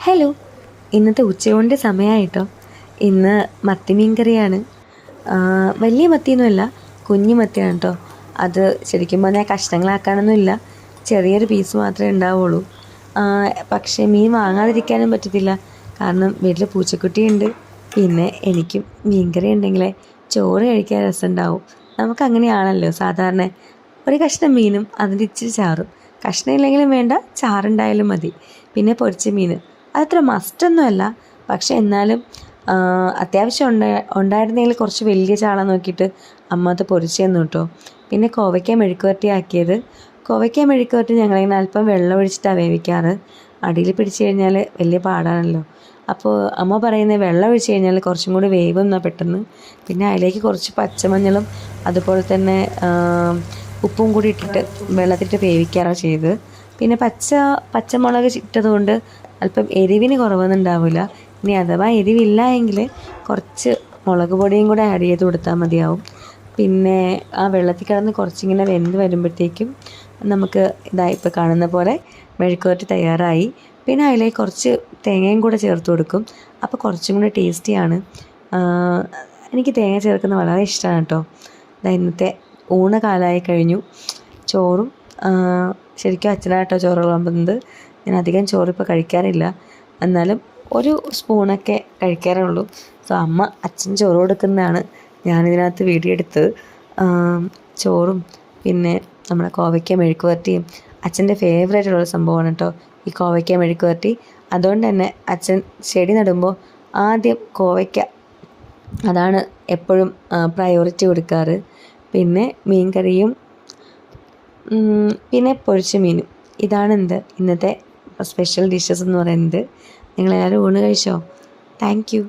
Hello, ഇന്നത്തെ ഉച്ചയൂണിൻ്റെ സമയമായിട്ടോ. ഇന്ന് മത്തി മീൻ കറിയാണ്. വലിയ മത്തിയൊന്നുമല്ല, കുഞ്ഞു മത്തിയാണ് കേട്ടോ. അത് ശരിക്കും പറഞ്ഞാൽ കഷ്ണങ്ങളാക്കാനൊന്നുമില്ല, ചെറിയൊരു പീസ് മാത്രമേ ഉണ്ടാവുള്ളൂ. പക്ഷേ മീൻ വാങ്ങാതിരിക്കാനും പറ്റത്തില്ല, കാരണം വീട്ടിൽ പൂച്ചക്കുട്ടിയുണ്ട്. പിന്നെ എനിക്കും മീൻ കറി ഉണ്ടെങ്കിലേ ചോറ് കഴിക്കാൻ രസമുണ്ടാവും. നമുക്കങ്ങനെയാണല്ലോ സാധാരണ. ഒരു കഷ്ണം മീനും അതിൻ്റെ ഇച്ചിരി ചാറും, കഷ്ണം ഇല്ലെങ്കിലും വേണ്ട, ചാറുണ്ടായാലും മതി. പിന്നെ പൊരിച്ച മീൻ അതത്ര മസ്റ്റൊന്നുമല്ല, പക്ഷെ എന്നാലും അത്യാവശ്യം ഉണ്ടായിരുന്നെങ്കിൽ കുറച്ച് വലിയ ചാള നോക്കിയിട്ട് അമ്മ അത് പൊരിച്ചു തന്നു കേട്ടോ. പിന്നെ കോവയ്ക്ക മെഴുക്കുവരട്ടി ആക്കിയത്. കോവയ്ക്ക മെഴുക്കുവരട്ടി ഞങ്ങളിങ്ങനെ അല്പം വെള്ളം ഒഴിച്ചിട്ടാണ് വേവിക്കാറ്. അടിയിൽ പിടിച്ചു കഴിഞ്ഞാൽ വലിയ പാടാണല്ലോ. അപ്പോൾ അമ്മ പറയുന്നത് വെള്ളം ഒഴിച്ച് കഴിഞ്ഞാൽ കുറച്ചും കൂടി വേവുന്ന പെട്ടെന്ന്. പിന്നെ അതിലേക്ക് കുറച്ച് പച്ചമഞ്ഞളും അതുപോലെ തന്നെ ഉപ്പും കൂടി ഇട്ടിട്ട് വെള്ളത്തിലിട്ട് വേവിക്കാറാണ് ചെയ്തത്. പിന്നെ പച്ചമുളക് ഇട്ടതുകൊണ്ട് അല്പം എരിവിന് കുറവൊന്നും ഉണ്ടാവില്ല. ഇനി അഥവാ എരിവില്ല എങ്കിൽ കുറച്ച് മുളക് പൊടിയും കൂടെ ആഡ് ചെയ്ത് കൊടുത്താൽ മതിയാവും. പിന്നെ ആ വെള്ളത്തിൽ കിടന്ന് കുറച്ചിങ്ങനെ വെന്ത് വരുമ്പോഴത്തേക്കും നമുക്ക് ഇപ്പോൾ കാണുന്ന പോലെ മെഴുക്കുവരട്ടി തയ്യാറായി. പിന്നെ അതിലേക്ക് കുറച്ച് തേങ്ങയും കൂടെ ചേർത്ത് കൊടുക്കും, അപ്പോൾ കുറച്ചും കൂടി ടേസ്റ്റിയാണ്. എനിക്ക് തേങ്ങ ചേർക്കുന്നത് വളരെ ഇഷ്ടമാണ് കേട്ടോ. ഇന്നത്തെ ഊണ് കാലമായി കഴിഞ്ഞു. ചോറും ശരിക്കും അച്ഛനാട്ടോ ചോറ് വിളമ്പുന്നത്. ഞാൻ അധികം ചോറിപ്പോൾ കഴിക്കാറില്ല, എന്നാലും ഒരു സ്പൂണൊക്കെ കഴിക്കാറുള്ളൂ. സോ അമ്മ അച്ഛൻ ചോറ് കൊടുക്കുന്നതാണ് ഞാനിതിനകത്ത് വീഡിയോ എടുത്തത്. ചോറും പിന്നെ നമ്മുടെ കോവയ്ക്ക മെഴുക്കുവരട്ടിയും അച്ഛൻ്റെ ഫേവറേറ്റുള്ള സംഭവമാണ് കേട്ടോ ഈ കോവയ്ക്ക മെഴുക്കുവരട്ടി. അതുകൊണ്ട് തന്നെ അച്ഛൻ ചെടി നടുമ്പോൾ ആദ്യം കോവയ്ക്ക, അതാണ് എപ്പോഴും പ്രയോറിറ്റി കൊടുക്കാറ്. പിന്നെ മീൻ കറിയും പിന്നെ പൊരിച്ച മീനും. ഇതാണ് ഇന്നത്തെ സ്പെഷ്യൽ ഡിഷസ് എന്ന് പറയുന്നത്. നിങ്ങളെല്ലാവരും ഊണ് കഴിച്ചോ? Thank you.